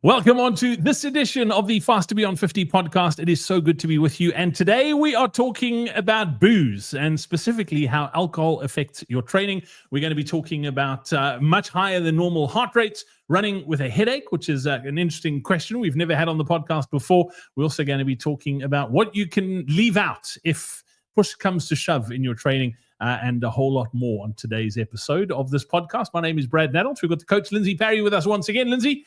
Welcome on to this edition of the Fast to Be on 50 podcast. It is so good to be with you. And today we are talking about booze and specifically how alcohol affects your training. We're going to be talking about much higher than normal heart rates, running with a headache, which is an interesting question we've never had on the podcast before. We're also going to be talking about what you can leave out if push comes to shove in your training. And a whole lot more on today's episode of this podcast. My name is Brad Nadauld. We've got the coach Lindsey Parry with us once again. Lindsey,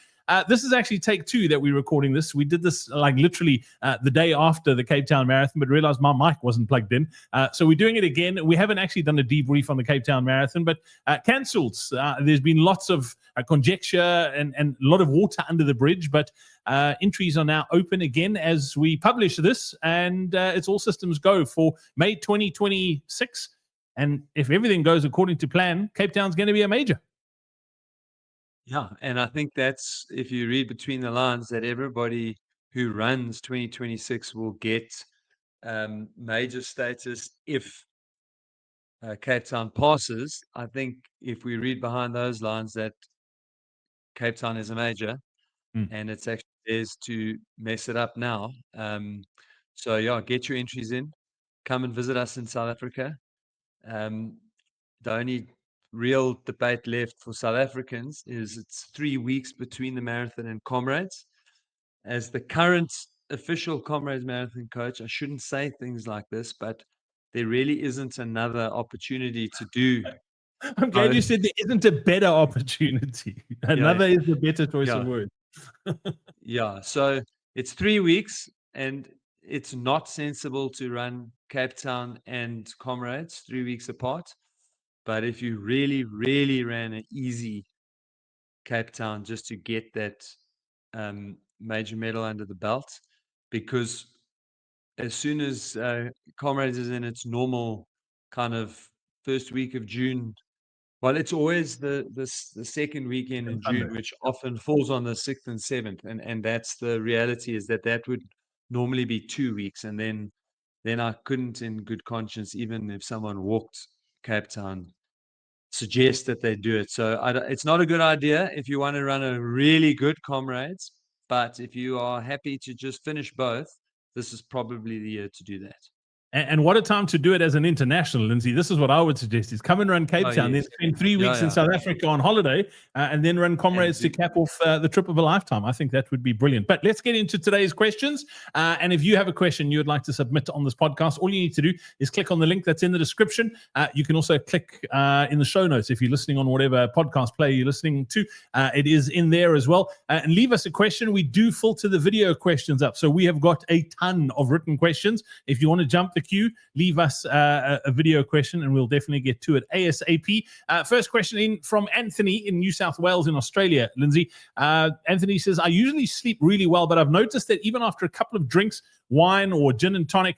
this is actually take two that we're recording this. We did this like literally the day after the Cape Town Marathon, but realized my mic wasn't plugged in. So we're doing it again. We haven't actually done a debrief on the Cape Town Marathon, but cancelled. There's been lots of conjecture and a lot of water under the bridge, but entries are now open again as we publish this, and it's all systems go for May 2026. And if everything goes according to plan, Cape Town's going to be a major. Yeah, and I think that's, if you read between the lines, that everybody who runs 2026 will get major status if Cape Town passes. I think if we read behind those lines, that Cape Town is a major, and it's actually theirs to mess it up now. So yeah, get your entries in. Come and visit us in South Africa. The only real debate left for South Africans is it's 3 weeks between the marathon and Comrades. As the current official Comrades Marathon coach, I shouldn't say things like this, but there really isn't another opportunity to do. I'm glad you said there isn't a better opportunity. Another is the better choice of words. Yeah. So it's 3 weeks, and it's not sensible to run Cape Town and Comrades 3 weeks apart. But if you really, really ran an easy Cape Town just to get that major medal under the belt, because as soon as Comrades is in its normal kind of first week of June, well, it's always the second weekend in June, which often falls on the 6th and 7th, and that's the reality, is that would normally be 2 weeks, and then I couldn't, in good conscience, even if someone walked Cape Town, suggest that they do it. So it's not a good idea if you want to run a really good Comrades, but if you are happy to just finish both, this is probably the year to do that. And what a time to do it as an international, Lindsey. This is what I would suggest: is come and run Cape Town, then spend 3 weeks in South Africa on holiday, and then run Comrades to cap off the trip of a lifetime. I think that would be brilliant. But let's get into today's questions. And if you have a question you would like to submit on this podcast, all you need to do is click on the link that's in the description. You can also click in the show notes if you're listening on whatever podcast player you're listening to. It is in there as well. And leave us a question. We do filter the video questions up. So we have got a ton of written questions. If you want to jump the queue, leave us a video question and we'll definitely get to it ASAP. First question in from Anthony in New South Wales in Australia. Lindsey, Anthony says, I usually sleep really well, but I've noticed that even after a couple of drinks, wine or gin and tonic,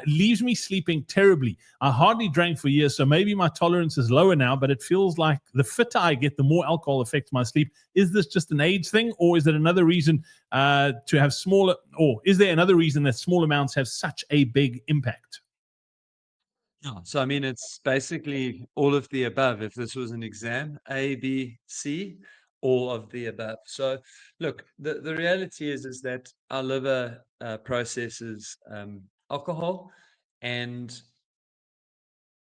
leaves me sleeping terribly. I hardly drank for years, so maybe my tolerance is lower now, but it feels like the fitter I get, the more alcohol affects my sleep. Is this just an age thing, or is there another reason to have smaller, or is there another reason that small amounts have such a big impact? Yeah. So, I mean, it's basically all of the above. If this was an exam, A, B, C, all of the above. So, look, the reality is that our liver processes alcohol, and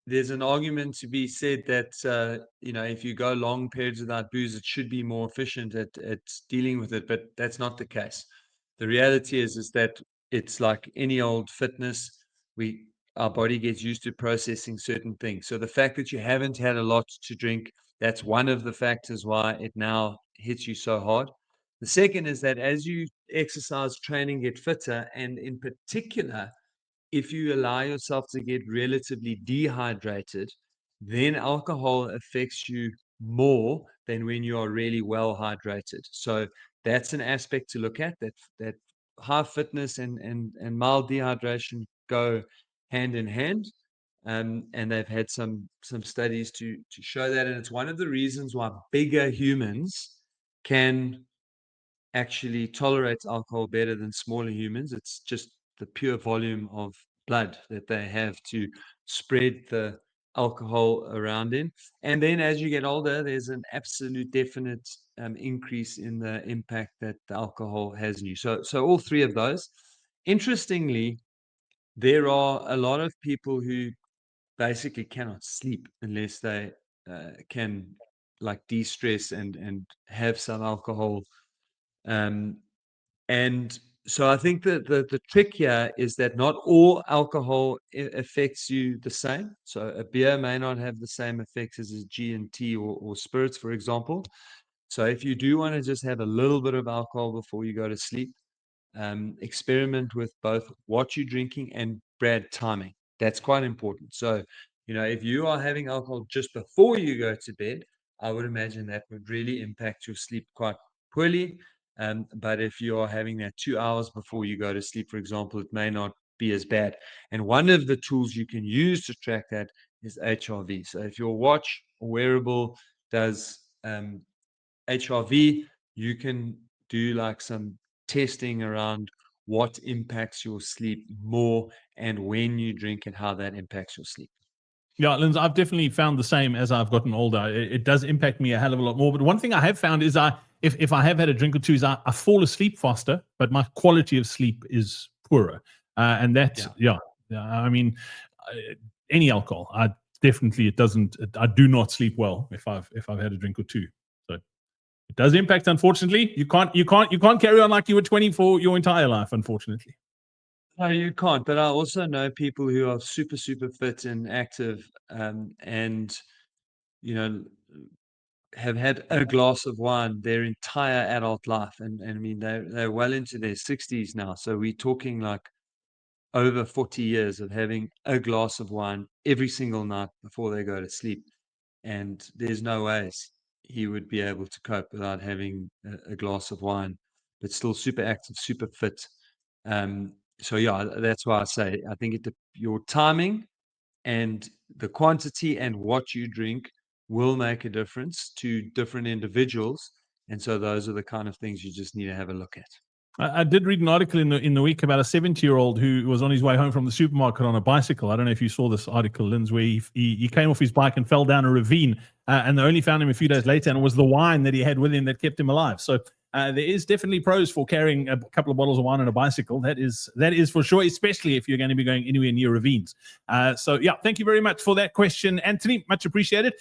there's an argument to be said that if you go long periods without booze, it should be more efficient at dealing with it, but that's not the case. The reality is that it's like any old fitness. Our body gets used to processing certain things. So the fact that you haven't had a lot to drink, that's one of the factors why it now hits you so hard. The second is that as you exercise, training, get fitter, and in particular, if you allow yourself to get relatively dehydrated, then alcohol affects you more than when you are really well hydrated. So that's an aspect to look at, that high fitness and mild dehydration go hand in hand. And they've had some studies to show that. And it's one of the reasons why bigger humans can actually tolerate alcohol better than smaller humans. It's just the pure volume of blood that they have to spread the alcohol around in. And then as you get older, there's an absolute definite increase in the impact that the alcohol has on you. So all three of those. Interestingly, there are a lot of people who basically cannot sleep unless they can like de-stress and have some alcohol. And so I think that the trick here is that not all alcohol affects you the same. So a beer may not have the same effects as a G&T or spirits, for example. So if you do want to just have a little bit of alcohol before you go to sleep, experiment with both what you're drinking and Brad timing. That's quite important. So, if you are having alcohol just before you go to bed, I would imagine that would really impact your sleep quite poorly. But if you are having that 2 hours before you go to sleep, for example, it may not be as bad. And one of the tools you can use to track that is HRV. So if your watch or wearable does HRV, you can do like some testing around what impacts your sleep more and when you drink and how that impacts your sleep. Yeah, Lindsey, I've definitely found the same as I've gotten older. It does impact me a hell of a lot more. But one thing I have found is if I have had a drink or two, is I fall asleep faster, but my quality of sleep is poorer. And that's, I mean, any alcohol, I do not sleep well if I've had a drink or two. So it does impact, unfortunately. You can't carry on like you were 20 for your entire life, unfortunately. No, you can't. But I also know people who are super, super fit and active, and have had a glass of wine their entire adult life, and I mean they're well into their 60s now. So we're talking like over 40 years of having a glass of wine every single night before they go to sleep. And there's no ways he would be able to cope without having a glass of wine, but still super active, super fit. So yeah, that's why I say I think your timing and the quantity and what you drink will make a difference to different individuals. And so those are the kind of things you just need to have a look at. I did read an article in the week about a 70-year-old who was on his way home from the supermarket on a bicycle. I don't know if you saw this article, Lindsey, where he came off his bike and fell down a ravine, and they only found him a few days later, and it was the wine that he had with him that kept him alive. So there is definitely pros for carrying a couple of bottles of wine on a bicycle. That is for sure, especially if you're going to be going anywhere near ravines. So yeah, thank you very much for that question, Anthony. Much appreciated.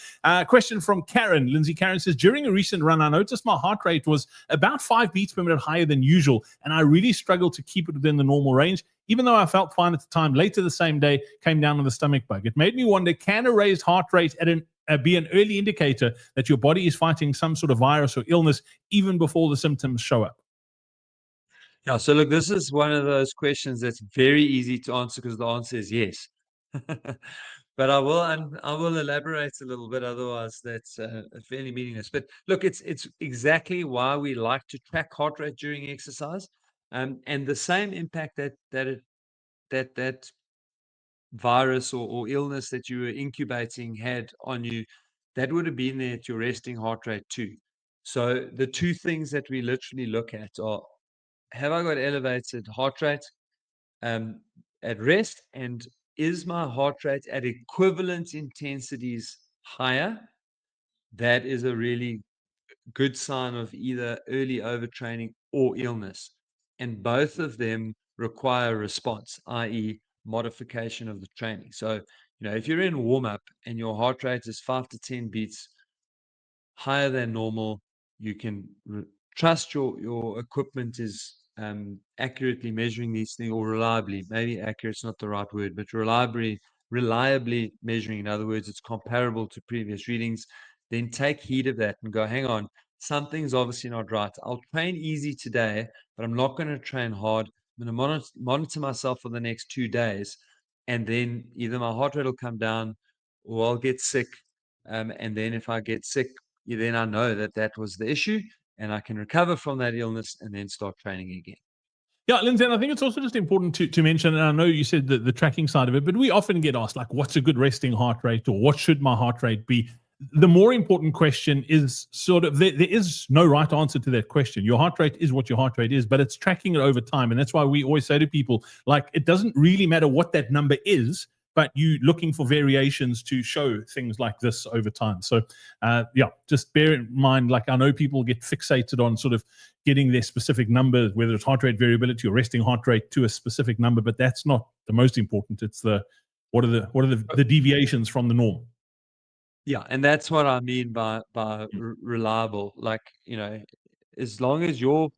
Question from Karen. Lindsey, Karen says, during a recent run, I noticed my heart rate was about 5 beats per minute higher than usual, and I really struggled to keep it within the normal range. Even though I felt fine at the time, later the same day, came down with a stomach bug. It made me wonder, can a raised heart rate be an early indicator that your body is fighting some sort of virus or illness even before the symptoms show up? Yeah, so look, this is one of those questions that's very easy to answer because the answer is yes. But I will elaborate a little bit, otherwise that's fairly meaningless. But look, it's exactly why we like to track heart rate during exercise, and the same impact that virus or illness that you were incubating had on you, that would have been there at your resting heart rate too. So the two things that we literally look at are, have I got elevated heart rate at rest, and is my heart rate at equivalent intensities higher? That is a really good sign of either early overtraining or illness. And both of them require response, i.e., modification of the training. So, if you're in warm up and your heart rate is 5 to 10 beats higher than normal, you can trust your equipment is accurately measuring these things, or reliably. Maybe accurate's not the right word, but reliably measuring. In other words, it's comparable to previous readings. Then take heed of that and go, hang on, something's obviously not right. I'll train easy today, but I'm not going to train hard. I'm going to monitor myself for the next 2 days, and then either my heart rate will come down or I'll get sick. And then if I get sick, then I know that was the issue, and I can recover from that illness and then start training again. Yeah, Lindsey, and I think it's also just important to mention, and I know you said the tracking side of it, but we often get asked, like, what's a good resting heart rate, or what should my heart rate be? The more important question is sort of, there is no right answer to that question. Your heart rate is what your heart rate is, but it's tracking it over time. And that's why we always say to people, like, it doesn't really matter what that number is. but you looking for variations to show things like this over time. So just bear in mind, like I know people get fixated on sort of getting their specific number, whether it's heart rate variability or resting heart rate to a specific number, but that's not the most important. It's what are the deviations from the norm. Yeah, and that's what I mean by reliable. Like, as long as your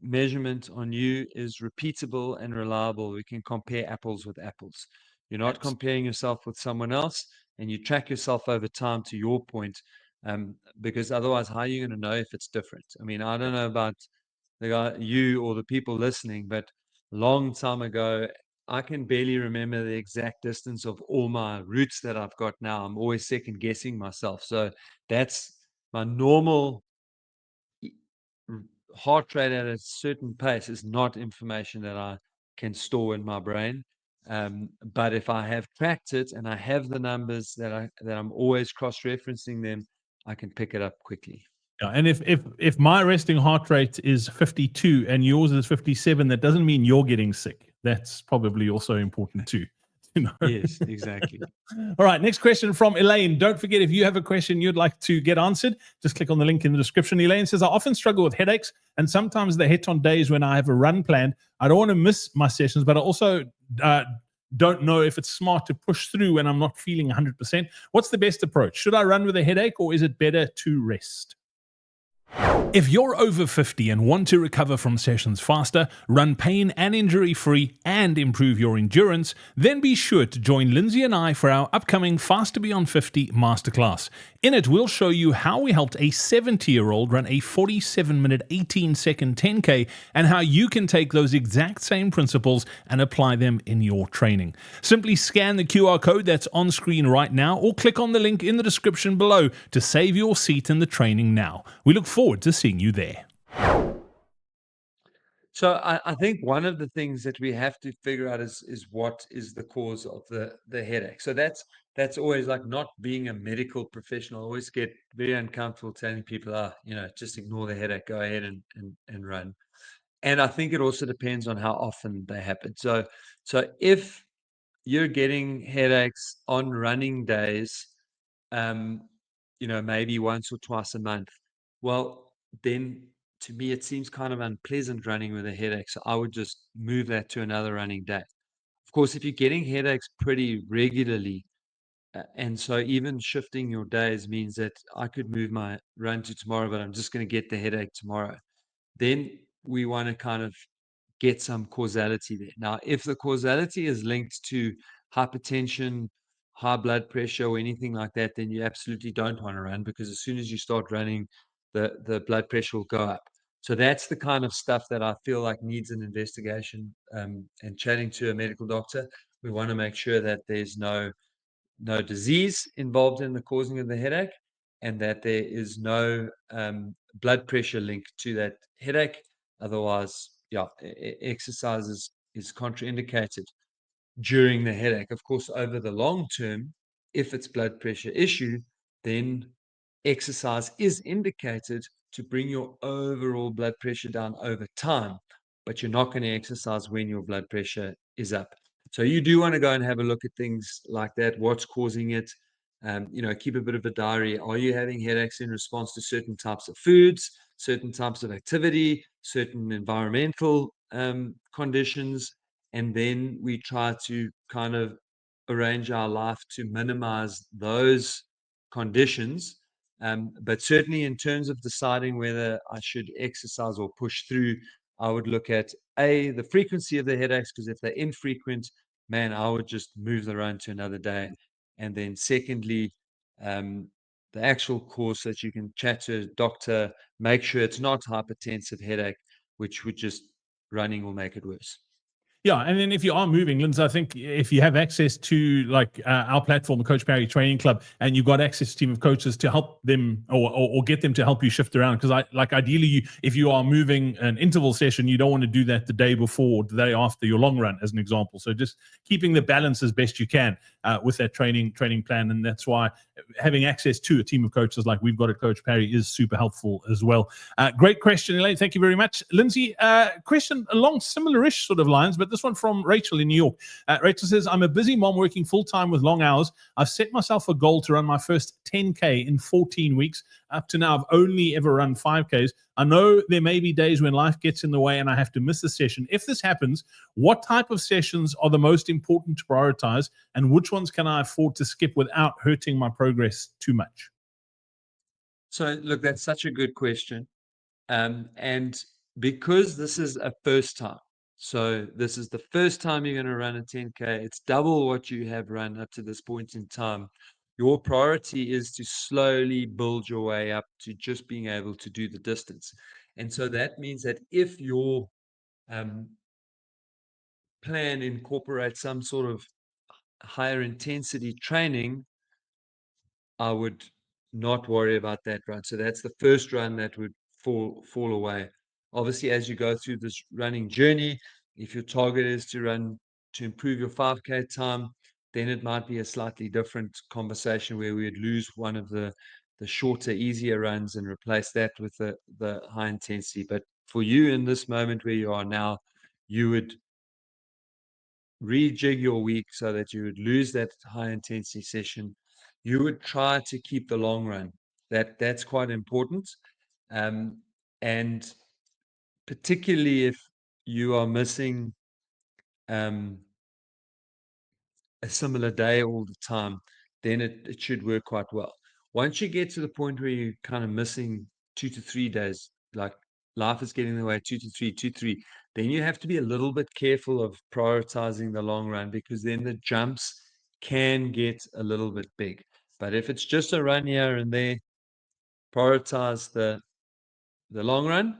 measurement on you is repeatable and reliable, we can compare apples with apples. You're not comparing yourself with someone else, and you track yourself over time, to your point, because otherwise, how are you going to know if it's different? I mean, I don't know about you or the people listening, but a long time ago, I can barely remember the exact distance of all my routes that I've got now. I'm always second guessing myself. So that's my normal heart rate at a certain pace is not information that I can store in my brain. But if I have tracked it and I have the numbers that I'm always cross-referencing them, I can pick it up quickly. Yeah, and if my resting heart rate is 52 and yours is 57, that doesn't mean you're getting sick. That's probably also important too. Yes, exactly. All right, next question from Elaine. Don't forget, if you have a question you'd like to get answered, just click on the link in the description. Elaine says, I often struggle with headaches, and sometimes they hit on days when I have a run planned. I don't want to miss my sessions, but I also don't know if it's smart to push through when I'm not feeling 100%. What's the best approach? Should I run with a headache, or is it better to rest? If you're over 50 and want to recover from sessions faster, run pain and injury-free, and improve your endurance, then be sure to join Lindsey and I for our upcoming Faster Beyond 50 Masterclass. In it, we'll show you how we helped a 70-year-old run a 47-minute, 18-second 10K, and how you can take those exact same principles and apply them in your training. Simply scan the QR code that's on screen right now, or click on the link in the description below to save your seat in the training now. We look forward to seeing you there. So I think one of the things that we have to figure out is what is the cause of the headache. So that's always, like, not being a medical professional. I always get very uncomfortable telling people, just ignore the headache, go ahead and run. And I think it also depends on how often they happen. So if you're getting headaches on running days, maybe once or twice a month, well, then to me, it seems kind of unpleasant running with a headache. So I would just move that to another running day. Of course, if you're getting headaches pretty regularly, and so even shifting your days means that I could move my run to tomorrow, but I'm just going to get the headache tomorrow, then we want to kind of get some causality there. Now, if the causality is linked to hypertension, high blood pressure, or anything like that, then you absolutely don't want to run, because as soon as you start running, the blood pressure will go up. So that's the kind of stuff that I feel like needs an investigation, and chatting to a medical doctor. We want to make sure that there's no disease involved in the causing of the headache, and that there is no blood pressure linked to that headache. Otherwise, exercise is contraindicated during the headache. Of course, over the long term, if it's blood pressure issue, then exercise is indicated to bring your overall blood pressure down over time, but you're not going to exercise when your blood pressure is up. So you do want to go and have a look at things like that. What's causing it? Keep a bit of a diary. Are you having headaches in response to certain types of foods, certain types of activity, certain environmental conditions? And then we try to kind of arrange our life to minimize those conditions. But certainly in terms of deciding whether I should exercise or push through, I would look at the frequency of the headaches, because if they're infrequent, man, I would just move the run to another day. And then secondly, the actual cause, that you can chat to a doctor, make sure it's not hypertensive headache, which would just running will make it worse. Yeah, and then if you are moving, Lindsey, I think if you have access to like our platform, the Coach Parry Training Club, and you've got access to a team of coaches to help them or get them to help you shift around, because ideally, if you are moving an interval session, you don't want to do that the day before or the day after your long run, as an example. So just keeping the balance as best you can. with that training plan. And that's why having access to a team of coaches like we've got at Coach Parry is super helpful as well. Great question, Elaine. Thank you very much. Lindsey, question along similar-ish sort of lines, but this one from Rachel in New York. Rachel says, I'm a busy mom working full-time with long hours. I've set myself a goal to run my first 10K in 14 weeks. Up to now, I've only ever run 5Ks. I know there may be days when life gets in the way and I have to miss a session. If this happens, what type of sessions are the most important to prioritize, and which ones can I afford to skip without hurting my progress too much? So, look, that's such a good question. And because this is a first time, so this is the first time you're going to run a 10K, it's double what you have run up to this point in time. Your priority is to slowly build your way up to just being able to do the distance. And so that means that if your plan incorporates some sort of higher intensity training, I would not worry about that run. So that's the first run that would fall away. Obviously, as you go through this running journey, if your target is to improve your 5K time, then it might be a slightly different conversation where we would lose one of the shorter, easier runs and replace that with the high intensity. But for you in this moment where you are now, you would rejig your week so that you would lose that high intensity session. You would try to keep the long run. That's quite important. And particularly if you are missing a similar day all the time, then it should work quite well. Once you get to the point where you're kind of missing 2 to 3 days, like life is getting in the way, 2 to 3, then you have to be a little bit careful of prioritizing the long run, because then the jumps can get a little bit big. But if it's just a run here and there, prioritize the long run.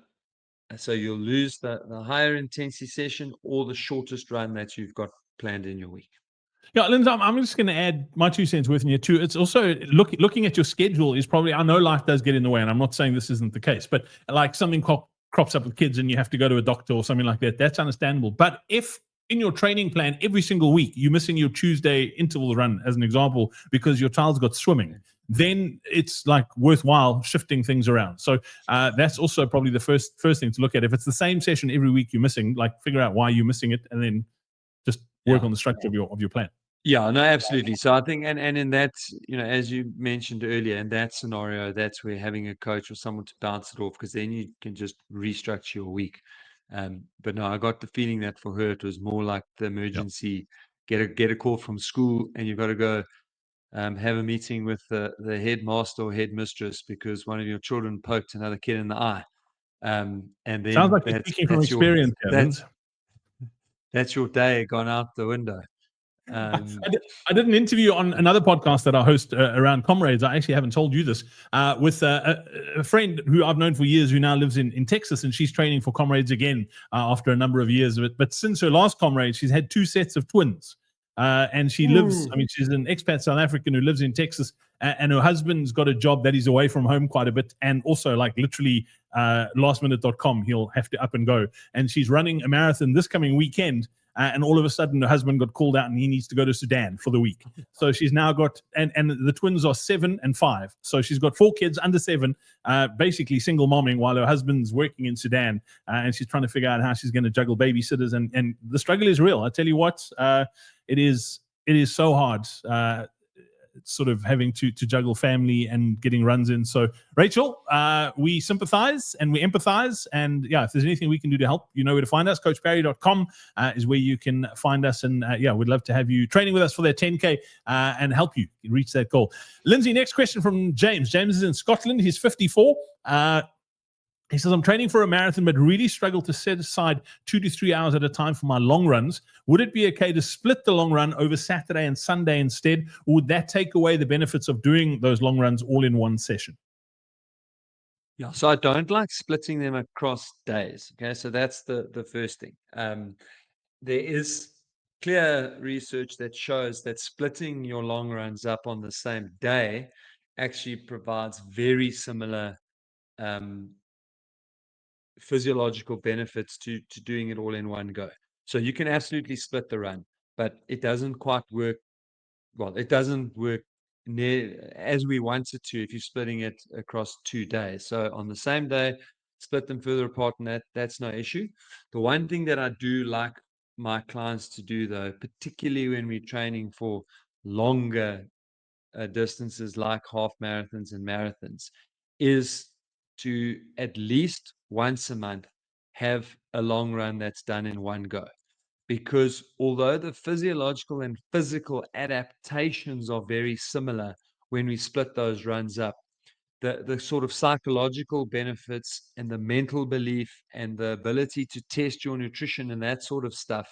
So you'll lose the higher intensity session or the shortest run that you've got planned in your week. Yeah, Lindsey, I'm just going to add my 2 cents with you too. It's also looking at your schedule is probably, I know life does get in the way, and I'm not saying this isn't the case, but like something crops up with kids and you have to go to a doctor or something like that, that's understandable. But if in your training plan every single week you're missing your Tuesday interval run, as an example, because your child's got swimming, then it's like worthwhile shifting things around. So that's also probably the first thing to look at. If it's the same session every week you're missing, like figure out why you're missing it and then just work on the structure of your plan. Yeah, no, absolutely. So I think, and in that, as you mentioned earlier, in that scenario, that's where having a coach or someone to bounce it off, because then you can just restructure your week. But no, I got the feeling that for her, it was more like the emergency, get a call from school and you've got to go have a meeting with the headmaster or headmistress because one of your children poked another kid in the eye. And then sounds like you're speaking from experience, that's your day gone out the window. I did an interview on another podcast that I host around Comrades. I actually haven't told you this, with a friend who I've known for years who now lives in Texas, and she's training for Comrades again after a number of years. But since her last Comrades, she's had 2 sets of twins. And she lives, she's an expat South African who lives in Texas, and her husband's got a job that he's away from home quite a bit. And also, like, literally lastminute.com, he'll have to up and go. And she's running a marathon this coming weekend. And all of a sudden, her husband got called out and he needs to go to Sudan for the week. So she's now got, and the twins are 7 and 5. So she's got 4 kids under 7, basically single momming while her husband's working in Sudan. And she's trying to figure out how she's going to juggle babysitters. And the struggle is real. I tell you what, it is so hard. Sort of having to juggle family and getting runs in. So Rachel, we sympathize and we empathize, and if there's anything we can do to help, you know where to find us. CoachParry.com is where you can find us, and we'd love to have you training with us for that 10K and help you reach that goal. Lindsey, next question from James. James is in Scotland. He's 54. He says, I'm training for a marathon, but really struggle to set aside 2 to 3 hours at a time for my long runs. Would it be okay to split the long run over Saturday and Sunday instead? Or would that take away the benefits of doing those long runs all in one session? Yeah, so I don't like splitting them across days. Okay, so that's the first thing. There is clear research that shows that splitting your long runs up on the same day actually provides very similar physiological benefits to doing it all in one go. So you can absolutely split the run, but it doesn't quite work well, it doesn't work near as we want it to if you're splitting it across 2 days. So on the same day, split them further apart, and that's no issue. The one thing that I do like my clients to do, though, particularly when we're training for longer distances like half marathons and marathons, is to at least once a month have a long run that's done in one go. Because although the physiological and physical adaptations are very similar when we split those runs up, the sort of psychological benefits and the mental belief and the ability to test your nutrition and that sort of stuff,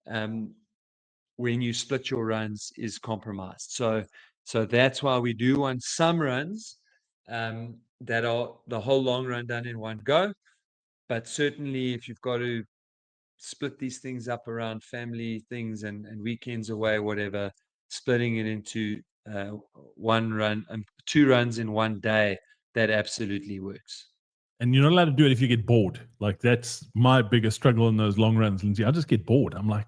when you split your runs, is compromised. So that's why we do want some runs that are the whole long run done in one go. But certainly, if you've got to split these things up around family things and weekends away, whatever, splitting it into one run and 2 runs in one day, that absolutely works. And you're not allowed to do it if you get bored. Like, that's my biggest struggle in those long runs, Lindsey. I just get bored. I'm like,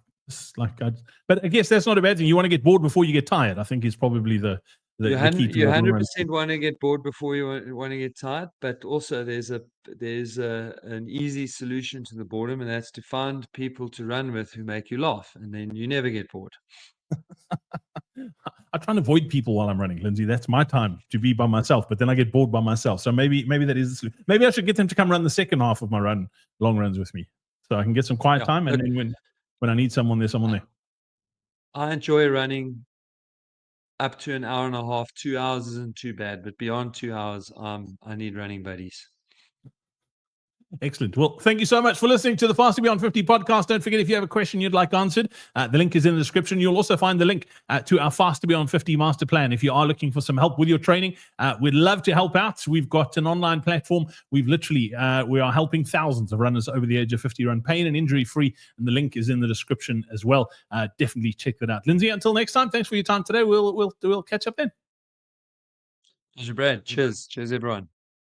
but I guess that's not a bad thing. You want to get bored before you get tired, I think, is probably the key to you 100% want to get bored before you want to get tired, but also there's an easy solution to the boredom, and that's to find people to run with who make you laugh, and then you never get bored. I try and avoid people while I'm running, Lindsey. That's my time to be by myself, but then I get bored by myself. So maybe that is the solution. Maybe I should get them to come run the second half of my long runs with me, so I can get some quiet time, and then when I need someone, there's someone there. I enjoy running up to an hour and a half. 2 hours isn't too bad, but beyond 2 hours, I need running buddies. Excellent. Well, thank you so much for listening to the Fast to Beyond 50 podcast. Don't forget, if you have a question you'd like answered, the link is in the description. You'll also find the link to our Fast to Beyond 50 master plan. If you are looking for some help with your training, we'd love to help out. We've got an online platform. We are helping thousands of runners over the age of 50 run pain and injury free. And the link is in the description as well. Definitely check that out. Lindsey, until next time, thanks for your time today. We'll catch up then. Pleasure, Brad. Cheers. Cheers, everyone.